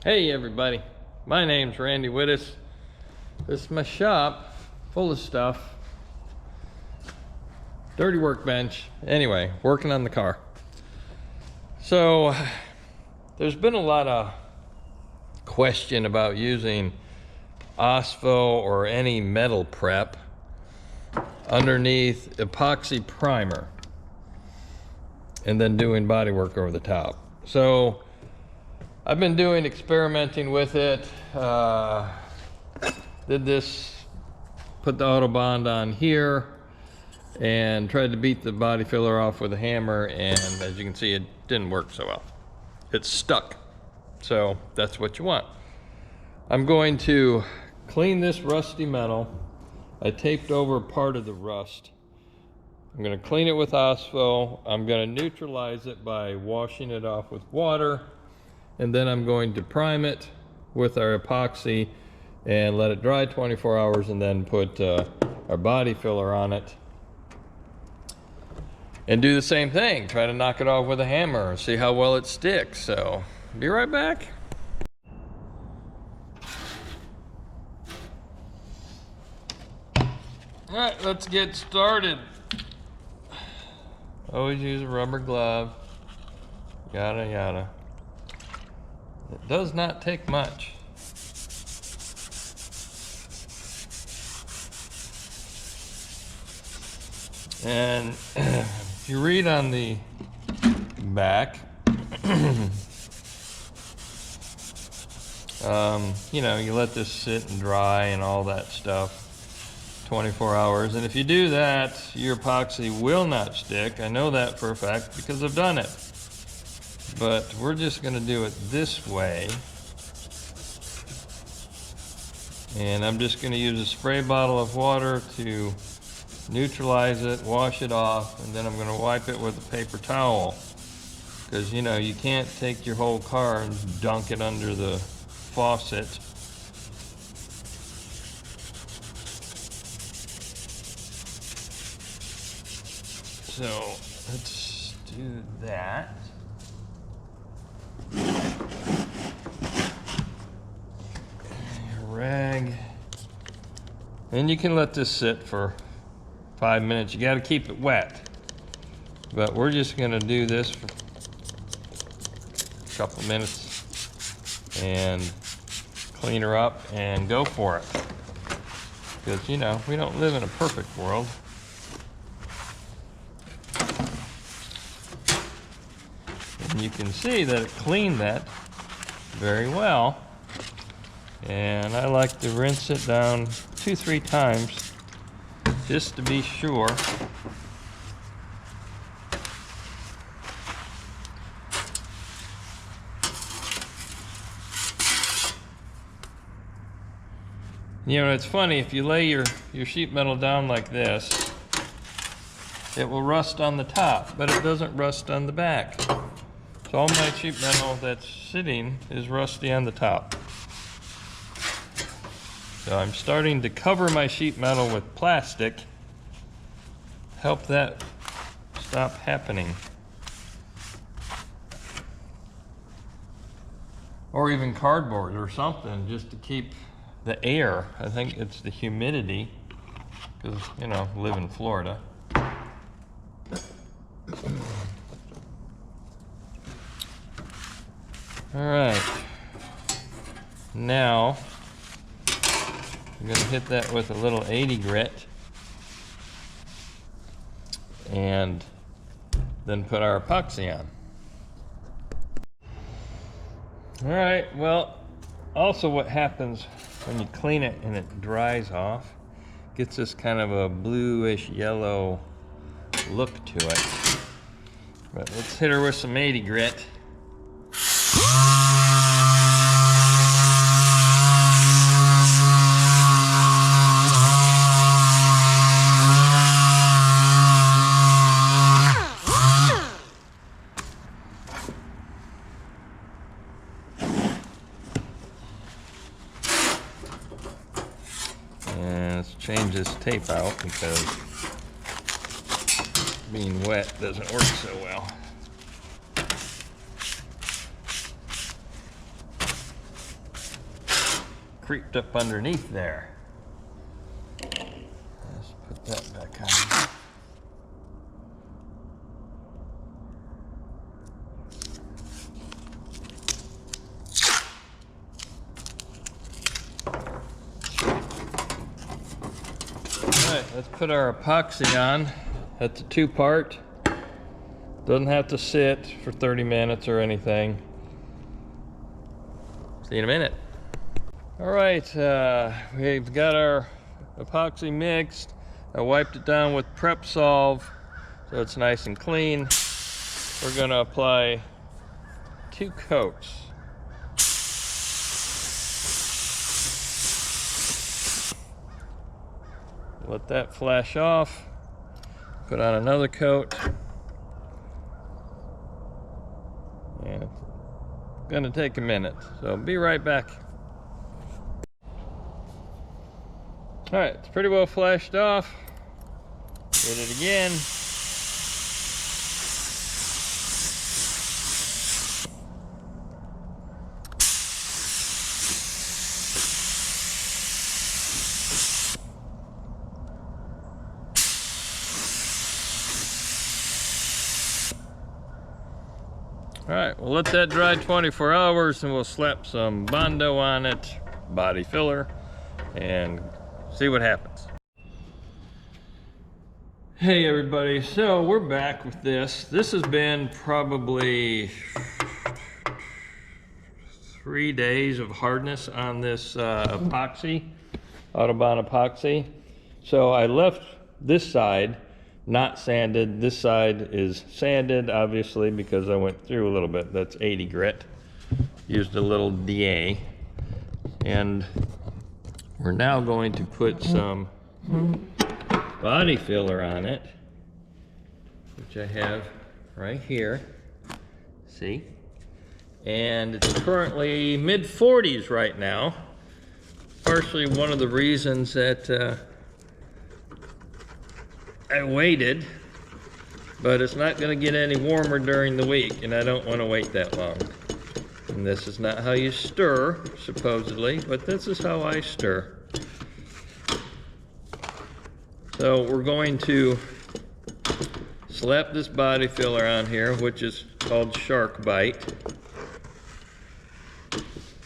Hey everybody, my name's Randy Wittes. This is my shop full of stuff. Dirty workbench. Anyway, working on the car. So there's been a lot of question about using Ospho or any metal prep underneath epoxy primer and then doing body work over the top. So I've been experimenting with it. Did this, put the Autobond on here and tried to beat the body filler off with a hammer, and as you can see, it didn't work so well. It's stuck. So that's what you want. I'm going to clean this rusty metal. I taped over part of the rust. I'm going to clean it with Ospho. I'm going to neutralize it by washing it off with water. And then I'm going to prime it with our epoxy and let it dry 24 hours and then put our body filler on it. And do the same thing. Try to knock it off with a hammer and see how well it sticks. So, be right back. Alright, let's get started. Always use a rubber glove. Yada yada. It does not take much. And if you read on the back, you know, you let this sit and dry and all that stuff 24 hours. And if you do that, your epoxy will not stick. I know that for a fact because I've done it. But we're just going to do it this way. And I'm just going to use a spray bottle of water to neutralize it, wash it off, and then I'm going to wipe it with a paper towel. Because, you know, you can't take your whole car and dunk it under the faucet. So, let's do that. Rag, and you can let this sit for 5 minutes. You got to keep it wet, but we're just going to do this for a couple minutes and clean her up and go for it, because you know we don't live in a perfect world. And you can see that it cleaned that very well. And I like to rinse it down 2-3 times just to be sure. You know, it's funny, if you lay your sheet metal down like this, it will rust on the top, but it doesn't rust on the back. So all my sheet metal that's sitting is rusty on the top. So I'm starting to cover my sheet metal with plastic. Help that stop happening. Or even cardboard or something, just to keep the air. I think it's the humidity, because, you know, I live in Florida. All right. Now, I'm going to hit that with a little 80 grit and then put our epoxy on. Alright, well, also what happens when you clean it and it dries off, gets this kind of a bluish yellow look to it. But let's hit her with some 80 grit. Change this tape out because being wet doesn't work so well. creeped up underneath there. Let's put that back on. Alright, let's put our epoxy on. That's a 2-part. Doesn't have to sit for 30 minutes or anything. See you in a minute. Alright, we've got our epoxy mixed. I wiped it down with Prep Solve so it's nice and clean. We're going to apply 2 coats. Let that flash off. Put on another coat. And it's gonna take a minute, so be right back. All right, it's pretty well flashed off. Hit it again. All right, we'll let that dry 24 hours and we'll slap some Bondo on it, body filler, and see what happens. Hey everybody, so we're back with this. This has been probably 3 days of hardness on this epoxy, Autobahn epoxy. So I left this side not sanded. This side is sanded, obviously, because I went through a little bit. That's 80 grit. Used a little DA. And we're now going to put some body filler on it, which I have right here. See? And it's currently mid-40s right now. Partially one of the reasons that I waited, but it's not going to get any warmer during the week, and I don't want to wait that long. And this is not how you stir, supposedly, but this is how I stir. So we're going to slap this body filler on here, which is called Shark Bite.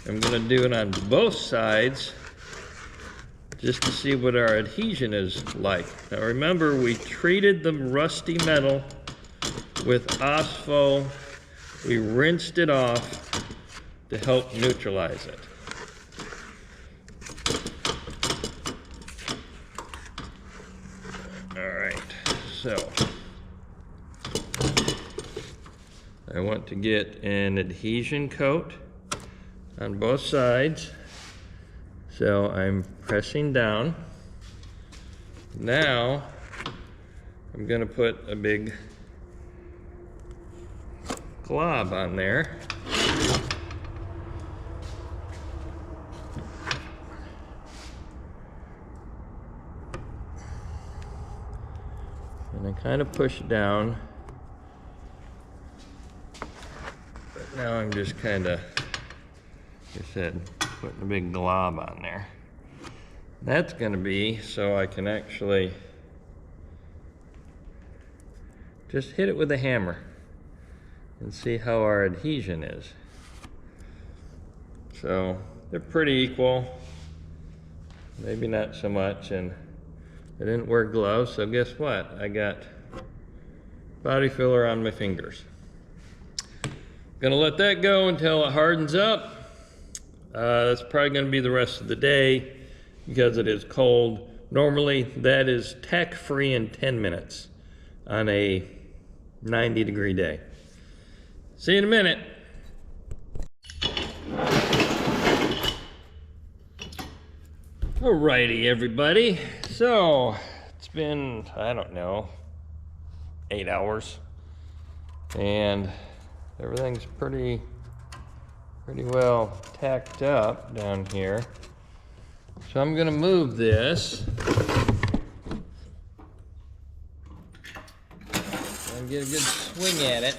I'm going to do it on both sides just to see what our adhesion is like. Now remember, we treated the rusty metal with Ospho. We rinsed it off to help neutralize it. All right, so I want to get an adhesion coat on both sides. So I'm pressing down. Now I'm going to put a big glob on there. And I kind of push down. But now I'm just kind of, like I said, putting a big glob on there. That's going to be so I can actually just hit it with a hammer and see how our adhesion is. So they're pretty equal, maybe not so much, and I didn't wear gloves, so guess what? I got body filler on my fingers. Gonna let that go until it hardens up. That's probably going to be the rest of the day because it is cold. Normally that is tack free in 10 minutes on a 90-degree day. See you in a minute. Alrighty everybody, so it's been, I don't know, 8 hours and everything's pretty well tacked up down here. So I'm gonna move this and get a good swing at it.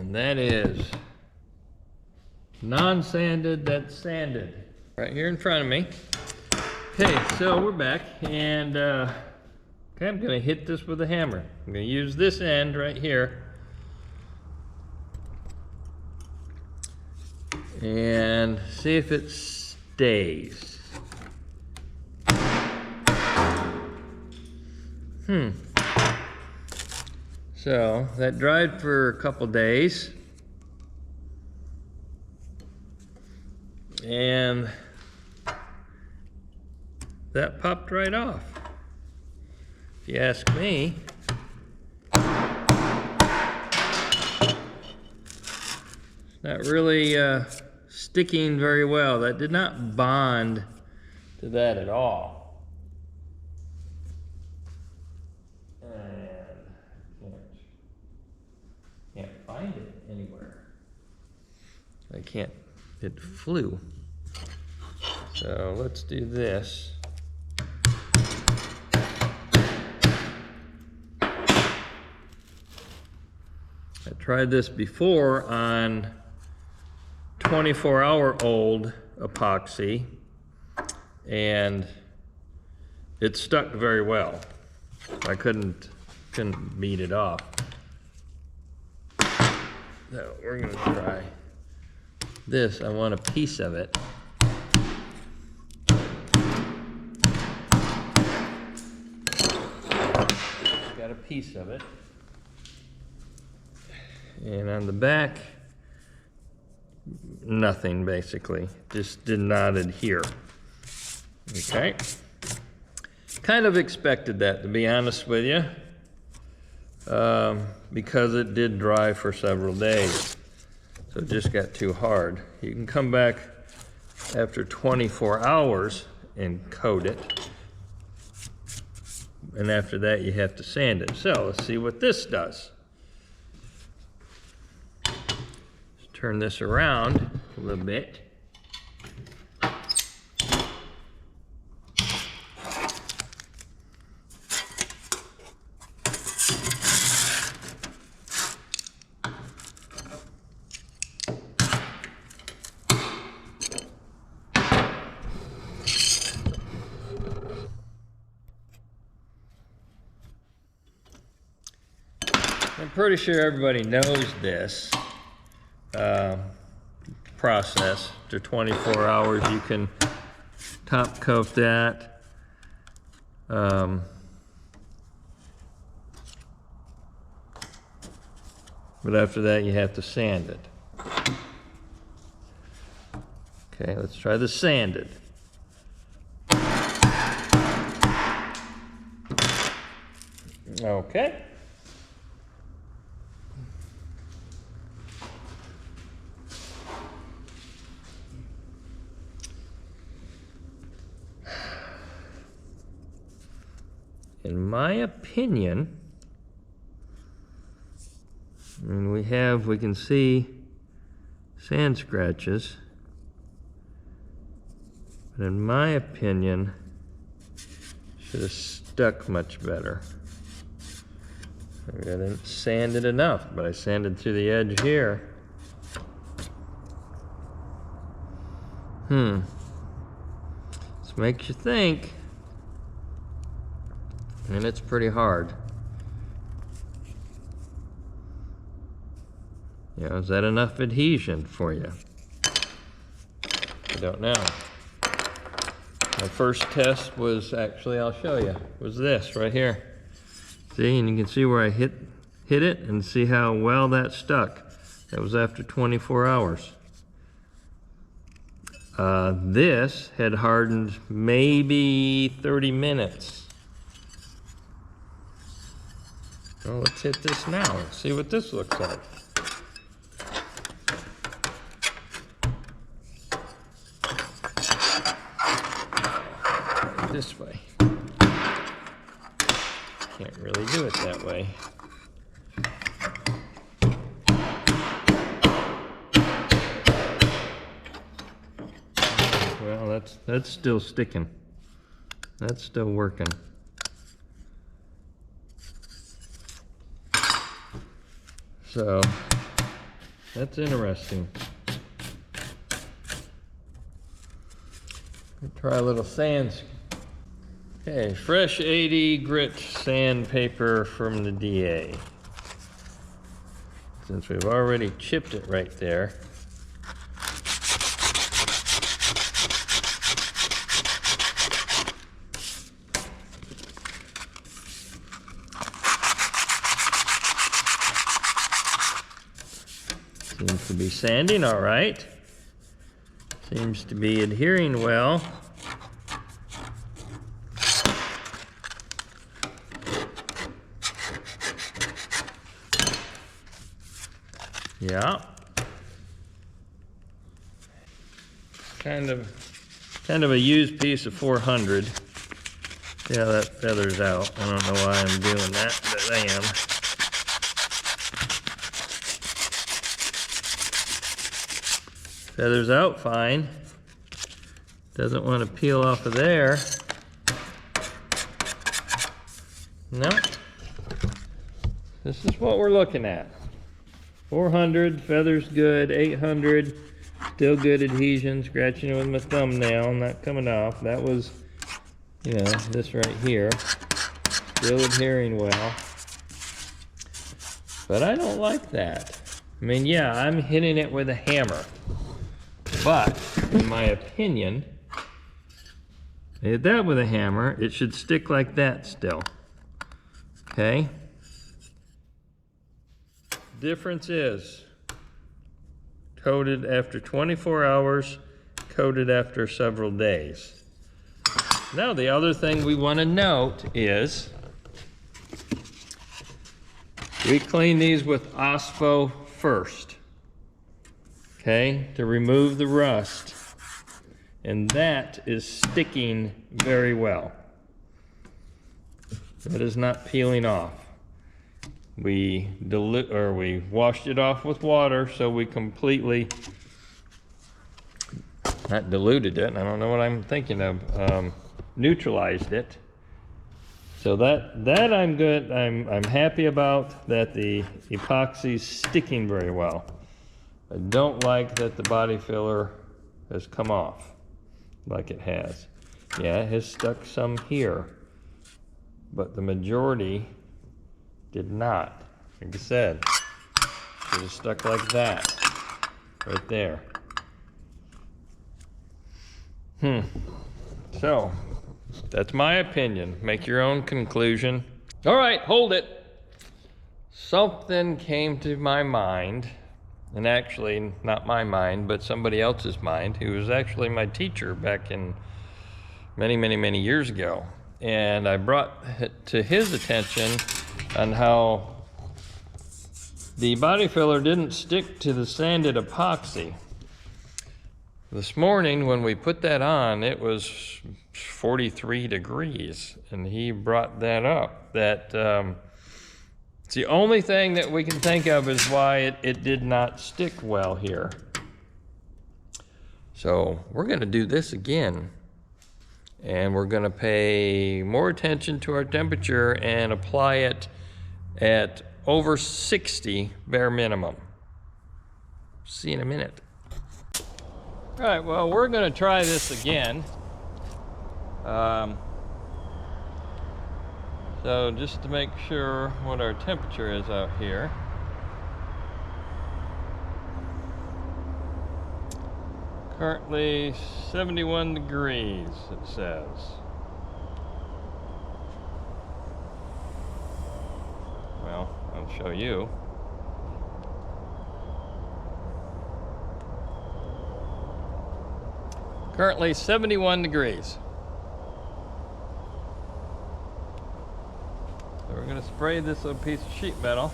And that is non-sanded, that's sanded. Right here in front of me. Okay, so we're back, and okay, I'm gonna hit this with a hammer. I'm gonna use this end right here. And see if it stays. So that dried for a couple days. And that popped right off. If you ask me, it's not really sticking very well. That did not bond to that at all. And can't find it anywhere. I can't, it flew. So let's do this. I tried this before on 24-hour-old epoxy, and it stuck very well. I couldn't beat it off. So we're gonna try this. I want a piece of it. Got a piece of it. And on the back, nothing basically. Just did not adhere. Okay. Kind of expected that, to be honest with you, because it did dry for several days. So it just got too hard. You can come back after 24 hours and coat it. And after that, you have to sand it. So let's see what this does. Let's turn this around a little bit. I'm pretty sure everybody knows this process. After 24 hours, you can top coat that. But after that, you have to sand it. Okay, let's try the sanded. Okay. In my opinion, I mean, we can see sand scratches, but in my opinion, should have stuck much better. Maybe I didn't sand it enough, but I sanded through the edge here. This makes you think. And it's pretty hard. You know, is that enough adhesion for you? I don't know. My first test was actually, I'll show you, was this right here. See, and you can see where I hit it and see how well that stuck. That was after 24 hours. This had hardened maybe 30 minutes. Well, let's hit this now. Let's see what this looks like. This way. Can't really do it that way. Well, that's still sticking. That's still working. So That's interesting. Try a little sand. Okay, fresh 80 grit sandpaper from the DA. Since we've already chipped it right there. Seems to be sanding all right. Seems to be adhering well. Yeah. Kind of a used piece of 400. Yeah, that feathers out. I don't know why I'm doing that, but I am. Feathers out fine. Doesn't want to peel off of there. No. This is what we're looking at. 400, feathers good. 800, still good adhesion. Scratching it with my thumbnail, not coming off. That was, you know, this right here. Still adhering well. But I don't like that. I mean, yeah, I'm hitting it with a hammer. But, in my opinion, hit that with a hammer, it should stick like that still. Okay? Difference is coated after 24 hours, coated after several days. Now the other thing we want to note is we clean these with Ospho first, okay, to remove the rust, and that is sticking very well. That is not peeling off. We washed it off with water, so we completely, not diluted it, I don't know what I'm thinking of, neutralized it. So that I'm good, I'm happy about that the epoxy's sticking very well. I don't like that the body filler has come off like it has. Yeah, it has stuck some here, but the majority did not. Like I said, should have stuck like that, right there. So, that's my opinion. Make your own conclusion. All right, hold it. Something came to my mind, and actually not my mind, but somebody else's mind, who was actually my teacher back in many years ago. And I brought it to his attention on how the body filler didn't stick to the sanded epoxy. This morning when we put that on, it was 43 degrees, and he brought that up. That it's the only thing that we can think of is why it did not stick well here. So we're going to do this again, and we're going to pay more attention to our temperature and apply it at over 60 bare minimum. See you in a minute. All right, well, we're going to try this again. So just to make sure what our temperature is out here. Currently 71 degrees, it says. Well, I'll show you. Currently 71 degrees. So we're going to spray this little piece of sheet metal.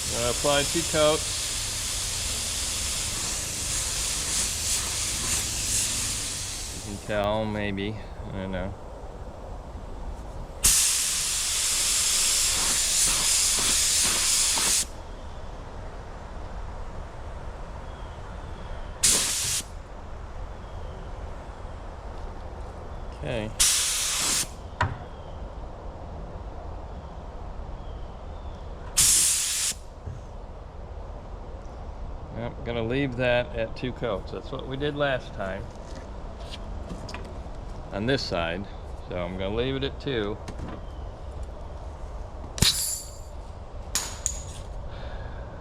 I'm going to apply 2 coats. You can tell, maybe, I don't know. Okay. I'm gonna leave that at 2 coats. That's what we did last time on this side. So I'm gonna leave it at 2.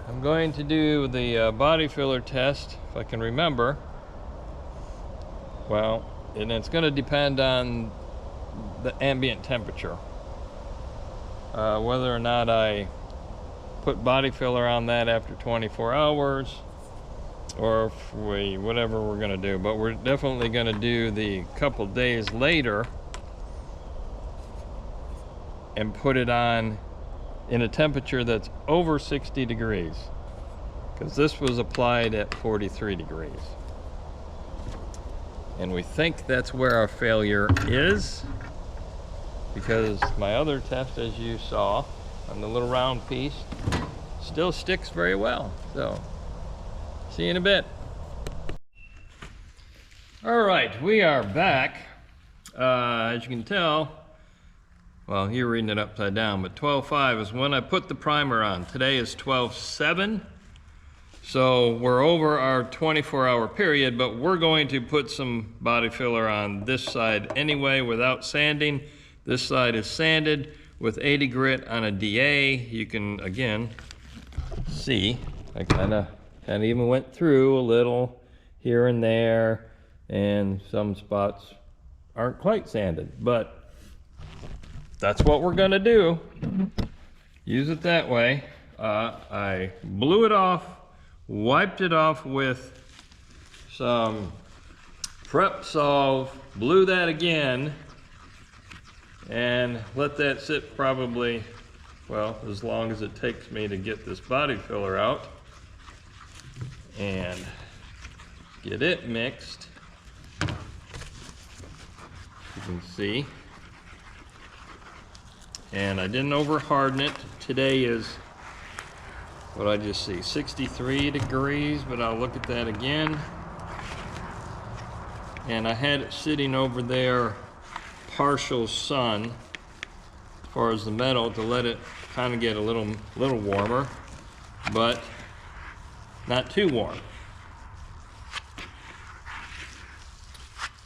I'm going to do the body filler test, if I can remember. Well, and it's gonna depend on the ambient temperature. Whether or not I put body filler on that after 24 hours, or if whatever we're gonna do. But we're definitely gonna do the couple days later and put it on in a temperature that's over 60 degrees, because this was applied at 43 degrees. And we think that's where our failure is, because my other test, as you saw on the little round piece, still sticks very well. So see you in a bit. All right, we are back. As you can tell, well, you're reading it upside down, but 12.5 is when I put the primer on. Today is 12.7. So we're over our 24-hour period, but we're going to put some body filler on this side anyway without sanding. This side is sanded with 80 grit on a DA. You can, again, see, I kind of even went through a little here and there, and some spots aren't quite sanded, but that's what we're gonna do. Use it that way. I blew it off, wiped it off with some Prep Solve, blew that again, and let that sit probably, well, as long as it takes me to get this body filler out and get it mixed. You can see. And I didn't over harden it. Today is, what I just see, 63 degrees, but I'll look at that again. And I had it sitting over there, partial sun, as far as the metal, to let it kind of get a little warmer, but not too warm.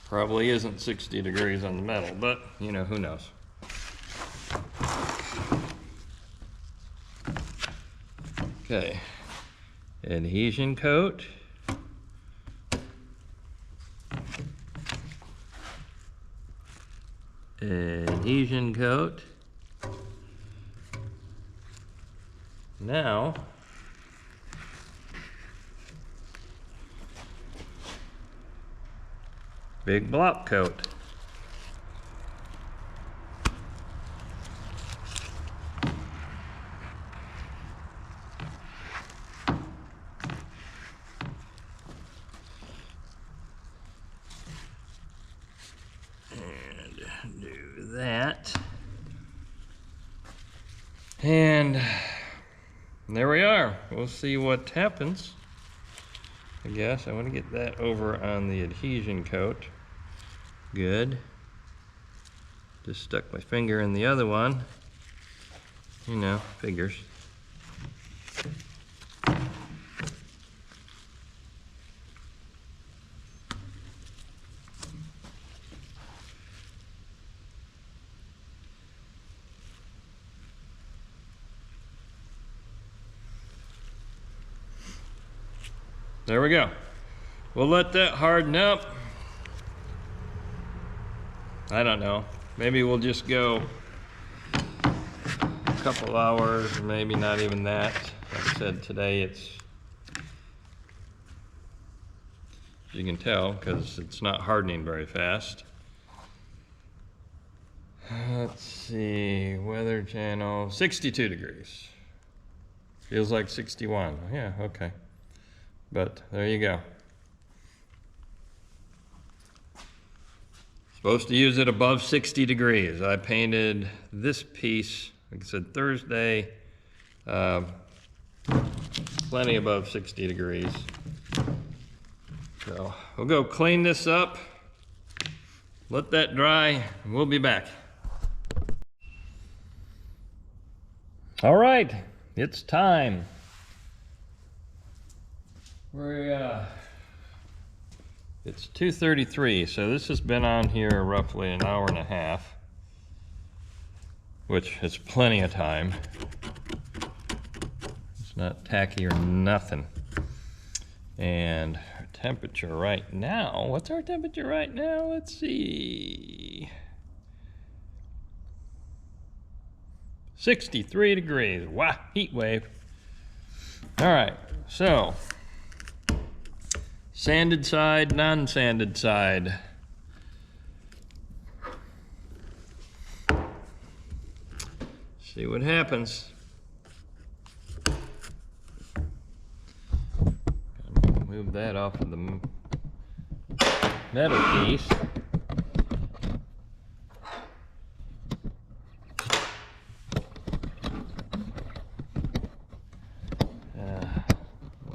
Probably isn't 60 degrees on the metal, but you know, who knows. Okay, adhesion coat. Adhesion coat. Now, big block coat. That, and there we are. We'll see what happens. I guess I want to get that over on the adhesion coat. Good. Just stuck my finger in the other one. You know, figures. There we go. We'll let that harden up. I don't know. Maybe we'll just go a couple hours, maybe not even that. Like I said, today it's, as you can tell, because it's not hardening very fast. Let's see, weather channel, 62 degrees. Feels like 61. Yeah, okay. But there you go. Supposed to use it above 60 degrees. I painted this piece, like I said, Thursday, plenty above 60 degrees. So we'll go clean this up, let that dry, and we'll be back. All right, it's time. It's 2:33, so this has been on here roughly an hour and a half, which is plenty of time. It's not tacky or nothing. And our temperature right now, what's our temperature right now? Let's see. 63 degrees. Wow, heat wave. All right, so sanded side, non-sanded side. See what happens. Move that off of the metal piece.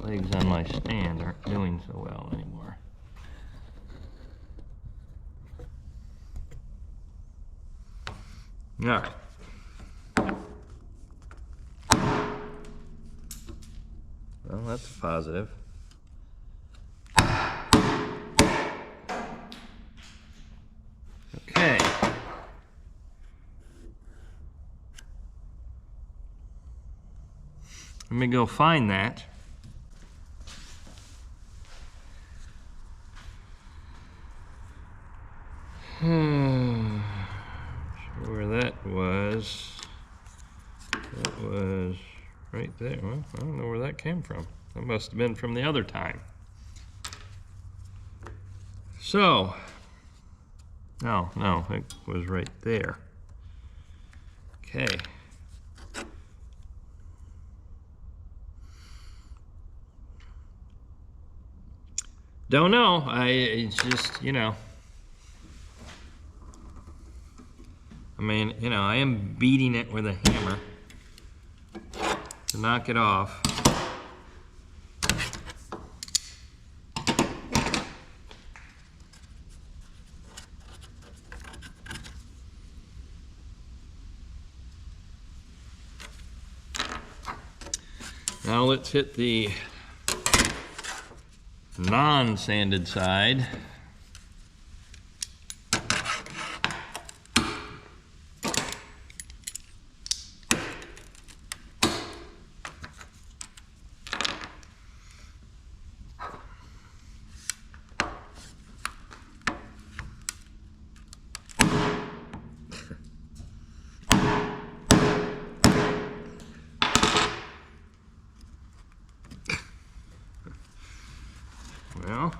Legs on my stand aren't doing so well anymore. All right. Well, that's a positive. Okay. Let me go find that. Where that was. That was right there. Well, I don't know where that came from. That must have been from the other time. So, no, it was right there. Okay. Don't know. It's just, you know. I mean, you know, I am beating it with a hammer to knock it off. Now let's hit the non-sanded side. Well,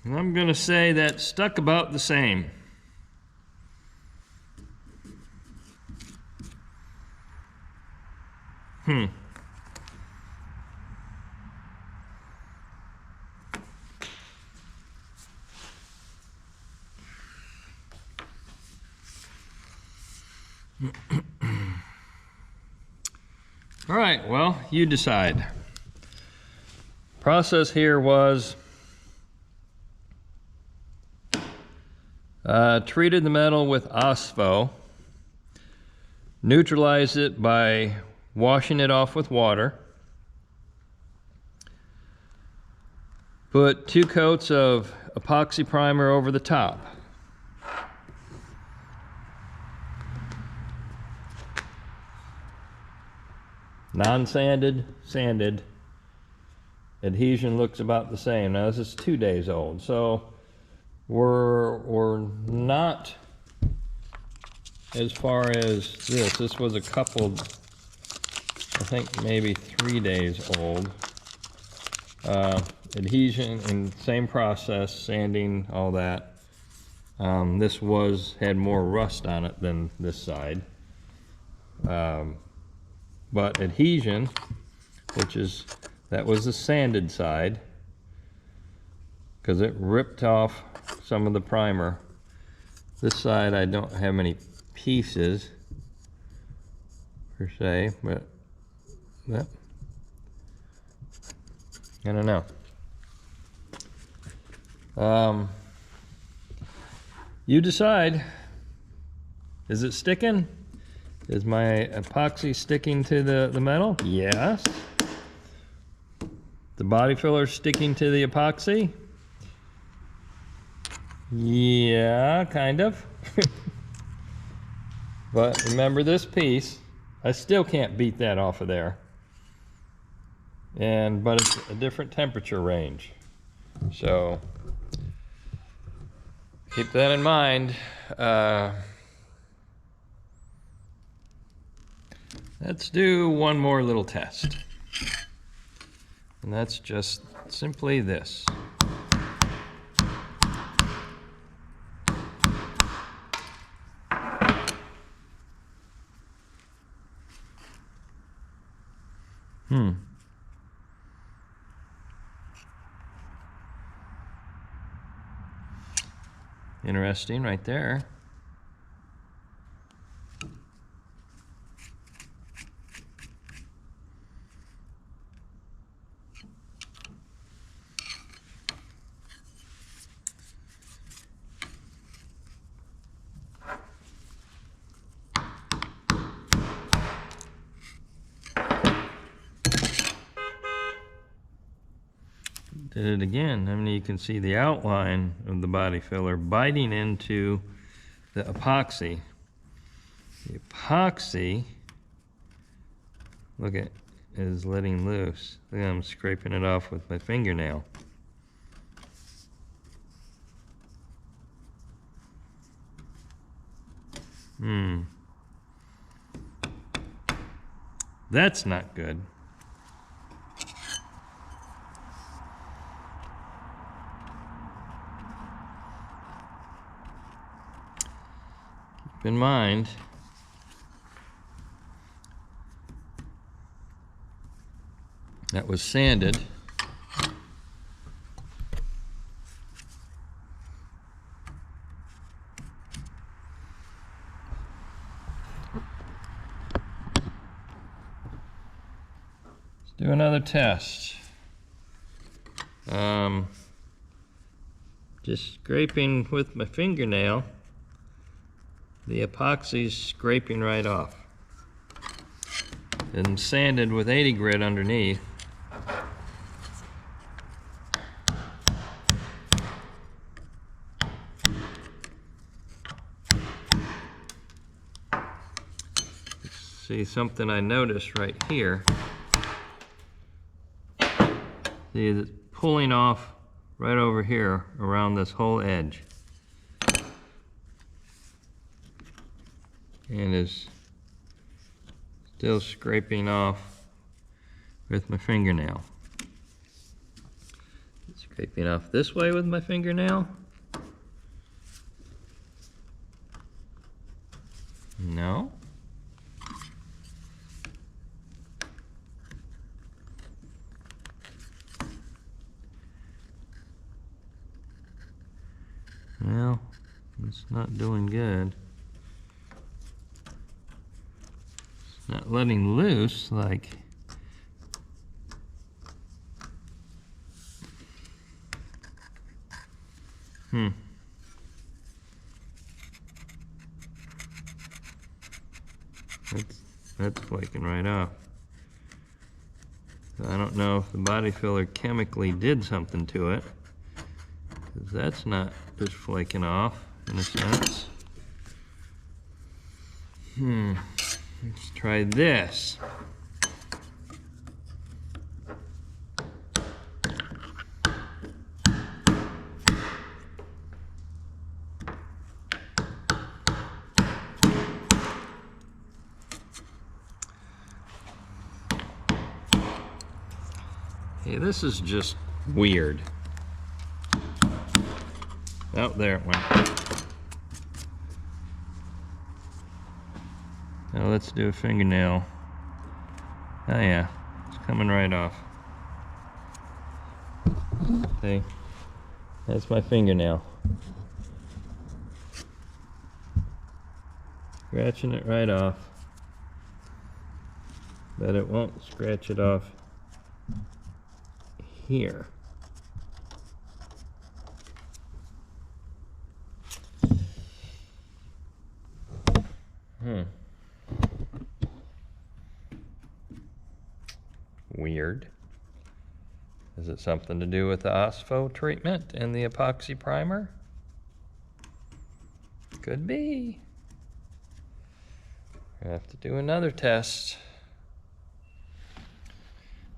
and I'm going to say that stuck about the same. All right, well, you decide. Process here was treated the metal with Ospho, neutralized it by washing it off with water, put 2 coats of epoxy primer over the top. Non-sanded, sanded. Adhesion looks about the same. Now this is 2 days old, so we're not as far as this. This was a couple, I think maybe 3 days old. Adhesion and same process, sanding, all that. This had more rust on it than this side. But adhesion, that was the sanded side, because it ripped off some of the primer. This side I don't have many pieces per se, but I don't know. You decide. Is it sticking? Is my epoxy sticking to the metal? Yes. The body filler sticking to the epoxy? Yeah, kind of. But remember this piece, I still can't beat that off of there. But it's a different temperature range. So keep that in mind. Let's do one more little test. And that's just simply this. Interesting right there. Did it again. I mean, you can see the outline of the body filler biting into the epoxy. The epoxy, look at, is letting loose. Look, I'm scraping it off with my fingernail. That's not good. Keep in mind, that was sanded. Let's do another test. Just scraping with my fingernail. The epoxy's scraping right off. And sanded with 80 grit underneath. See something I noticed right here. See, it's pulling off right over here around this whole edge. And is still scraping off with my fingernail. Scraping off this way with my fingernail. No. Well, it's not doing good. It's not letting loose like. That's flaking right off. So I don't know if the body filler chemically did something to it, because that's not just flaking off in a sense. Let's try this. Hey, this is just weird. Oh, there it went. Now let's do a fingernail. Oh yeah, it's coming right off. See? That's my fingernail. Scratching it right off. But it won't scratch it off here. Is it something to do with the Ospho treatment and the epoxy primer? Could be. I have to do another test.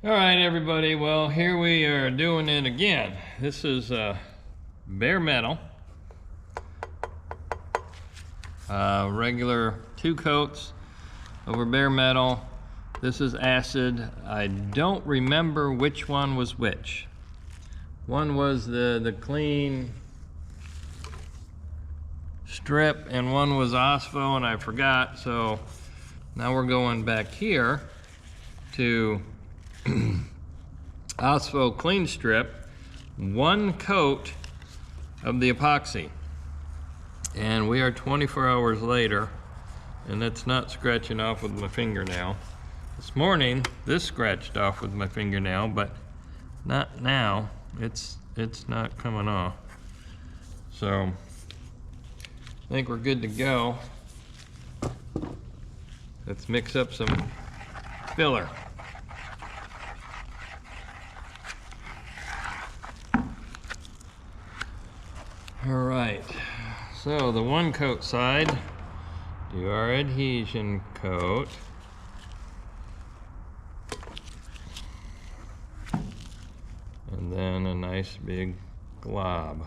All right, everybody. Well, here we are doing it again. This is bare metal. Regular 2 coats over bare metal. This is acid. I don't remember which one was which. One was the clean strip and one was Ospho, and I forgot. So now we're going back here to Ospho clean strip, 1 coat of the epoxy. And we are 24 hours later, and it's not scratching off with my fingernail. This morning, this scratched off with my fingernail, but not now. It's not coming off. So I think we're good to go. Let's mix up some filler. All right, so the 1 coat side, do our adhesion coat. And then a nice big glob.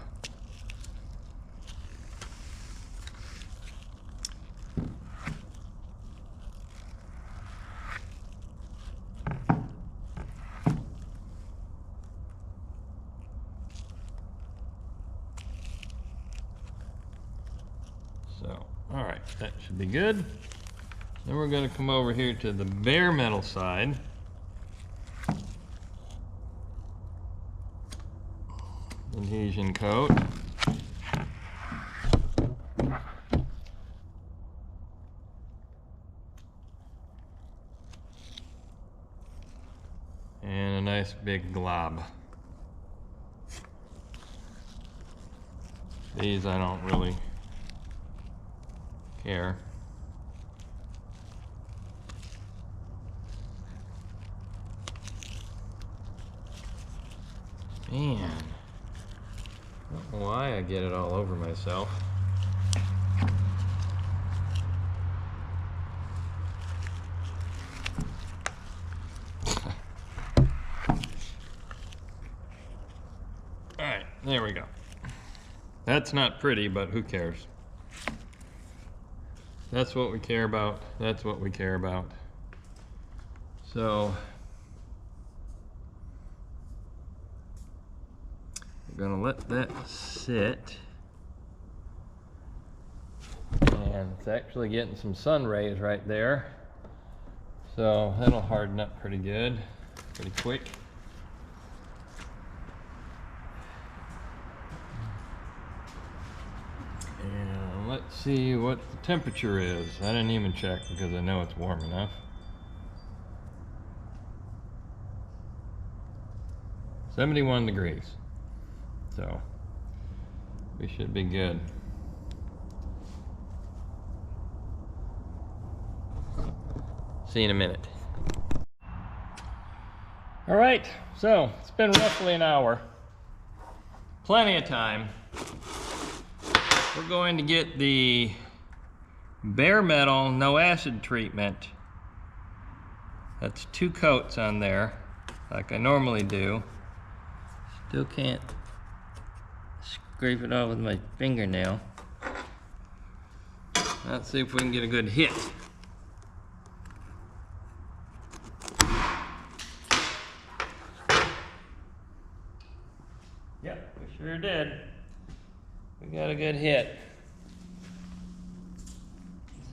So, all right, that should be good. Then we're going to come over here to the bare metal side. Adhesion coat. And a nice big glob. These I don't really care. Man, I don't know why I get it all over myself. All right, there we go. That's not pretty, but who cares? That's what we care about. That's what we care about. So we're gonna let that sit. And it's actually getting some sun rays right there. So that'll harden up pretty good, pretty quick. And let's see what the temperature is. I didn't even check because I know it's warm enough. 71 degrees. So we should be good. See you in a minute. All right, so it's been roughly an hour. Plenty of time. We're going to get the bare metal no acid treatment. That's 2 coats on there, like I normally do. Still can't scrape it off with my fingernail. Let's see if we can get a good hit. Yep, we sure did. We got a good hit.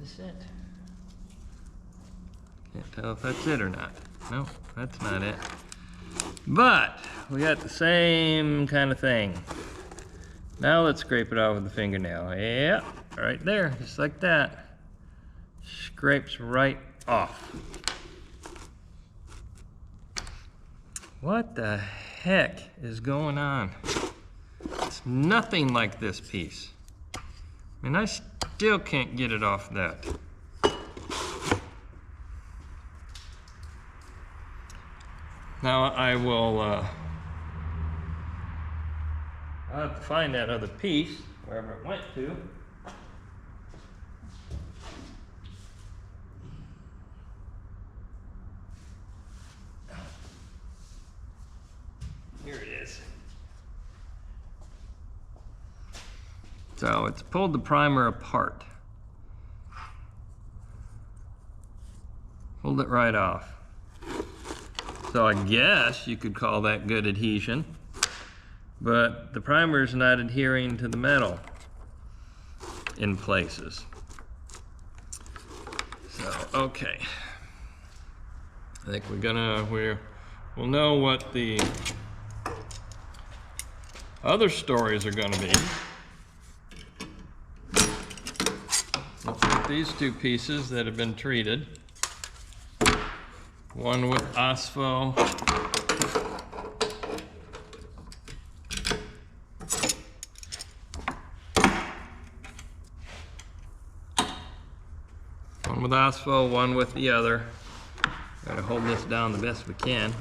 Is this it? Can't tell if that's it or not. Nope, that's not it. But we got the same kind of thing. Now let's scrape it off with the fingernail. Yeah, right there, just like that. Scrapes right off. What the heck is going on? It's nothing like this piece. I mean, I still can't get it off that. Now I will I'll have to find that other piece, wherever it went to. Here it is. So it's pulled the primer apart. Pulled it right off. So I guess you could call that good adhesion, but the primer is not adhering to the metal in places. So, okay. I think we'll know what the other stories are gonna be. Let's look at these two pieces that have been treated. One with Ospho. One with Ospho, one with the other. Gotta hold this down the best we can.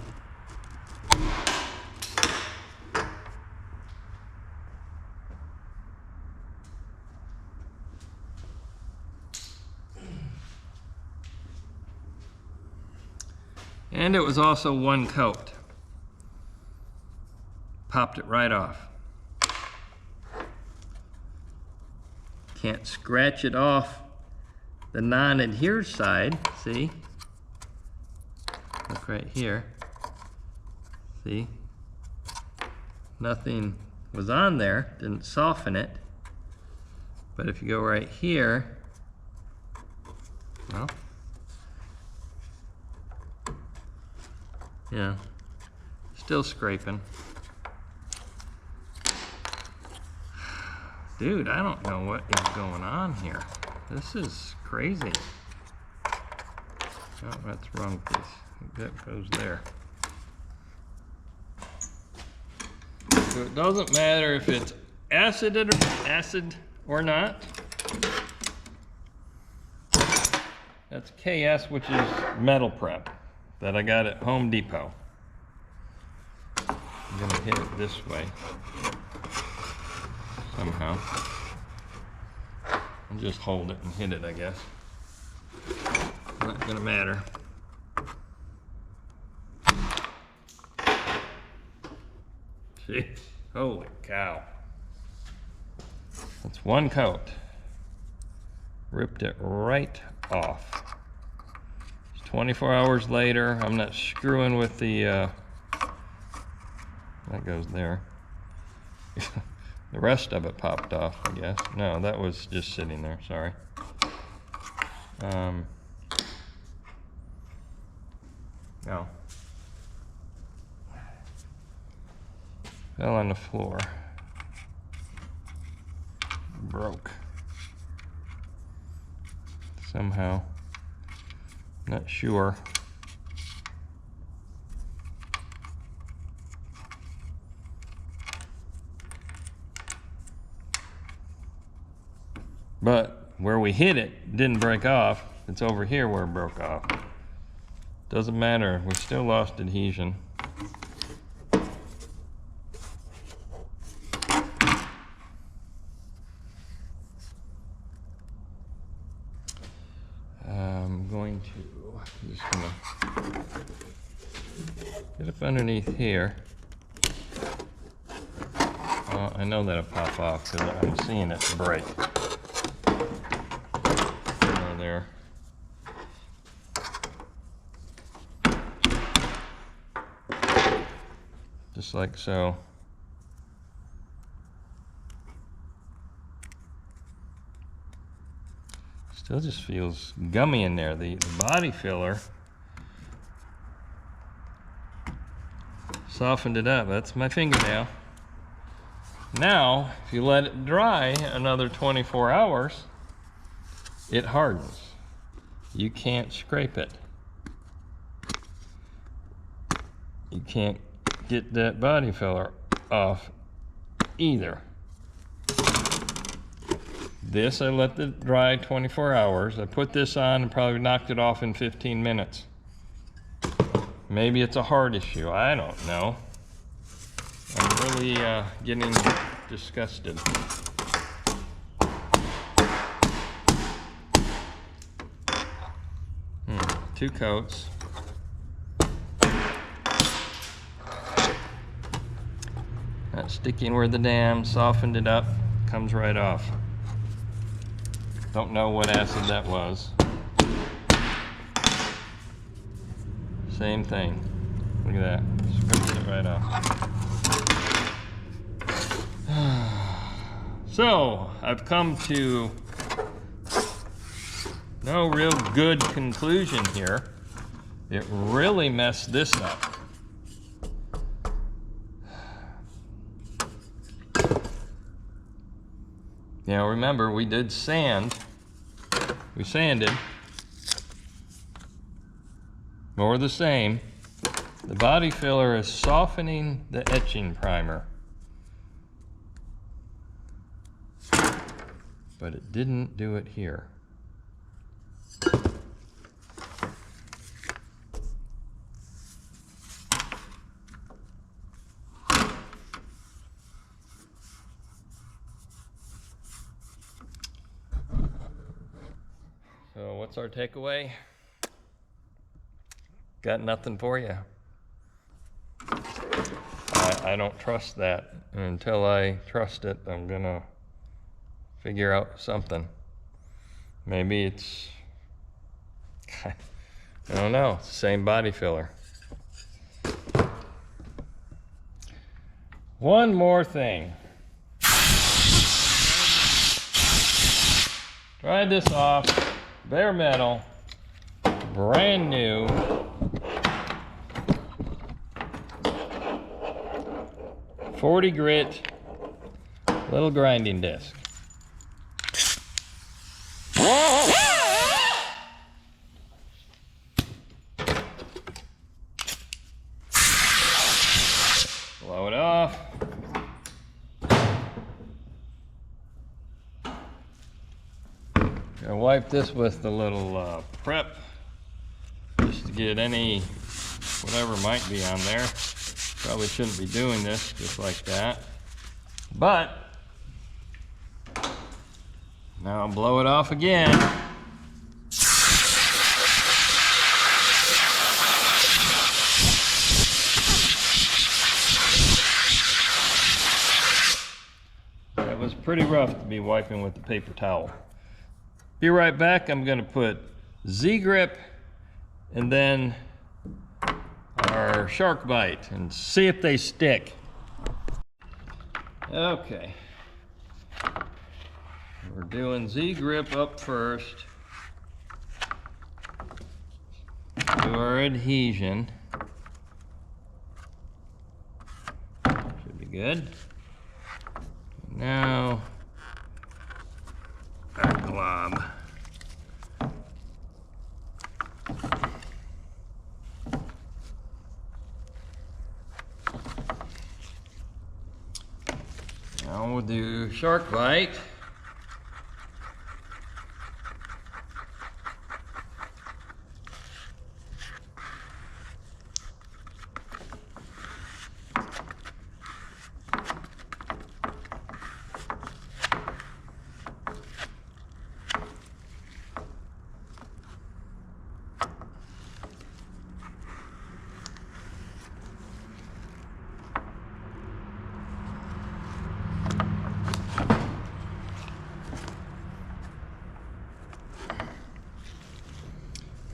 And it was also one coat. Popped it right off. Can't scratch it off the non-adhere side, see? Look right here. See? Nothing was on there, didn't soften it. But if you go right here, well, yeah, still scraping. Dude, I don't know what is going on here. This is crazy. Oh, that's the wrong piece. That goes there. So it doesn't matter if it's acid or not. That's KS, which is metal prep that I got at Home Depot. I'm gonna hit it this way somehow. I'll just hold it and hit it, I guess. Not gonna matter. See? Holy cow. That's one coat. Ripped it right off. 24 hours later, I'm not screwing with the, that goes there. The rest of it popped off, I guess. No, that was just sitting there, sorry. No. Fell on the floor. Broke. Somehow. Not sure. But where we hit it didn't break off. It's over here where it broke off. Doesn't matter, we still lost adhesion. I'm just gonna get up underneath here. I know that'll pop off because I'm seeing it break. There. Just like so. Still just feels gummy in there. The body filler softened it up. That's my fingernail. Now, if you let it dry another 24 hours, it hardens. You can't scrape it. You can't get that body filler off either. This I let it dry 24 hours. I put this on and probably knocked it off in 15 minutes. Maybe it's a hard issue, I don't know. I'm really getting disgusted. Two coats. That sticking where the dam softened it up, comes right off. Don't know what acid that was. Same thing. Look at that. Scraped it right off. So, I've come to no real good conclusion here. It really messed this up. Now remember, we did sand. We sanded. More of the same. The body filler is softening the etching primer. But it didn't do it here. So what's our takeaway? Got nothing for you. I don't trust that. And until I trust it, I'm gonna figure out something. Maybe it's, I don't know, it's the same body filler. One more thing. Tried this off, bare metal, brand new. .40 grit, little grinding disc. Blow it off. Gonna wipe this with the little prep, just to get any, whatever might be on there. Probably shouldn't be doing this just like that. But now I'll blow it off again. That was pretty rough to be wiping with the paper towel. Be right back. I'm going to put Z-grip and then our shark bite and see if they stick. Okay. We're doing Z-grip up first. Do our adhesion. Should be good. Now, our glob. Now we'll do shark bite.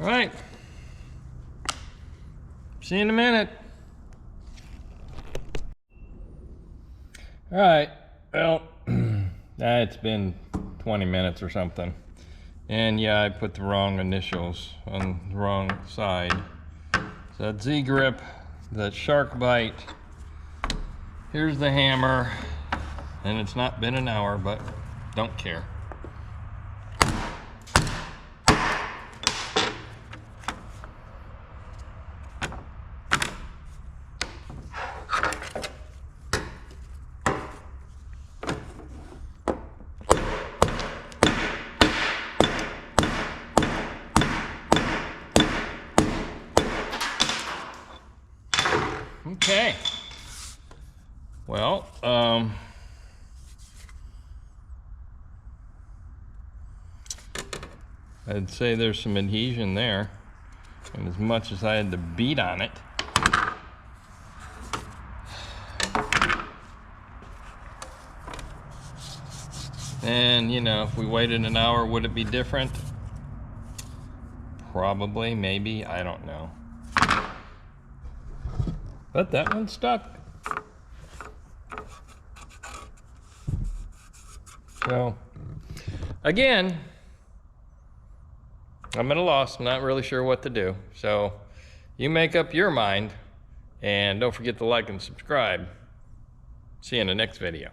All right. See you in a minute. All right. Well, it's been 20 minutes or something. And yeah, I put the wrong initials on the wrong side. So that Z-grip, that shark bite. Here's the hammer. And it's not been an hour, but don't care. Okay. Well, I'd say there's some adhesion there. And as much as I had to beat on it, and you know, if we waited an hour, would it be different? Probably, maybe, I don't know. But that one stuck. So, again, I'm at a loss. I'm not really sure what to do. So, you make up your mind, and don't forget to like and subscribe. See you in the next video.